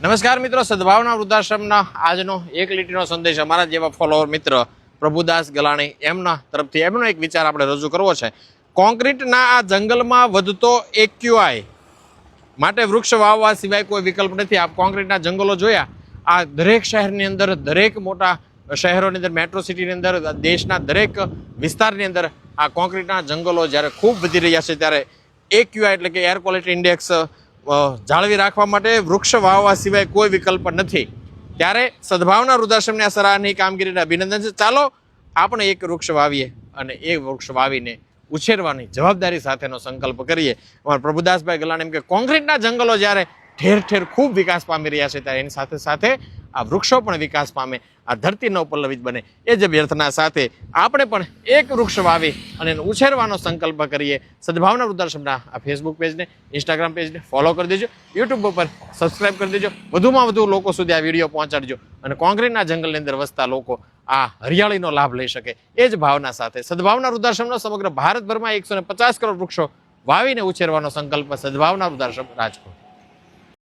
નમસ્કાર મિત્રો, સદભાવના વૃદ્ધાશ્રમના આજનો એક લીટીનો સંદેશ અમારા જેવા ફોલોવર મિત્ર પ્રભુદાસ ગલાણી એમના તરફથી એમનો એક વિચાર આપણે રજૂ કરવો છે. કોન્ક્રીટના આ જંગલમાં વધતો AQI માટે વૃક્ષ વાવવા સિવાય કોઈ વિકલ્પ નથી. આપ કોન્ક્રીટના જંગલો જોયા, આ દરેક શહેરની અંદર, દરેક મોટા શહેરોની અંદર, મેટ્રો સિટીની અંદર, દેશના દરેક વિસ્તારની અંદર આ કોન્ક્રીટના જંગલો જ્યારે ખૂબ વધી રહ્યા છે ત્યારે AQI એટલે કે એર ક્વોલિટી ઇન્ડેક્સ જાળવી રાખવા માટે વૃક્ષ વાવવા સિવાય કોઈ વિકલ્પ નથી. ત્યારે સદભાવના વૃદ્ધાશ્રમની આ સરાહનીય કામગીરીને અભિનંદન છે. ચાલો આપણે એક વૃક્ષ વાવીએ અને એ વૃક્ષ વાવીને ઉછેરવાની જવાબદારી સાથેનો સંકલ્પ કરીએ. અમારા પ્રભુદાસભાઈ ગલાણી એમ કે કોન્ક્રીટના જંગલો જ્યારે ઠેર ઠેર ખૂબ વિકાસ પામી રહ્યા છે ત્યારે એની સાથે સાથે આ વૃક્ષો પણ વિકાસ પામે, આ ધરતી નવપલ્લવિત બને, એ જ અભ્યર્થના સાથે આપણે પણ એક વૃક્ષ વાવી અને એને ઉછેરવાનો સંકલ્પ કરીએ. સદભાવના વૃદ્ધાશ્રમના આ ફેસબુક પેજને, ઇન્સ્ટાગ્રામ પેજને ફોલો કરી દેજો, યુટ્યુબ ઉપર સબસ્ક્રાઈબ કરી દેજો, વધુમાં વધુ લોકો સુધી આ વિડીયો પહોંચાડજો અને કોન્ક્રીટના જંગલની અંદર વસતા લોકો આ હરિયાળીનો લાભ લઈ શકે, એ જ ભાવના સાથે સદભાવના વૃદ્ધાશ્રમનો સમગ્ર ભારતભરમાં 150 કરોડ વૃક્ષો વાવીને ઉછેરવાનો સંકલ્પ સદભાવના વૃદ્ધાશ્રમ રાજકોટ.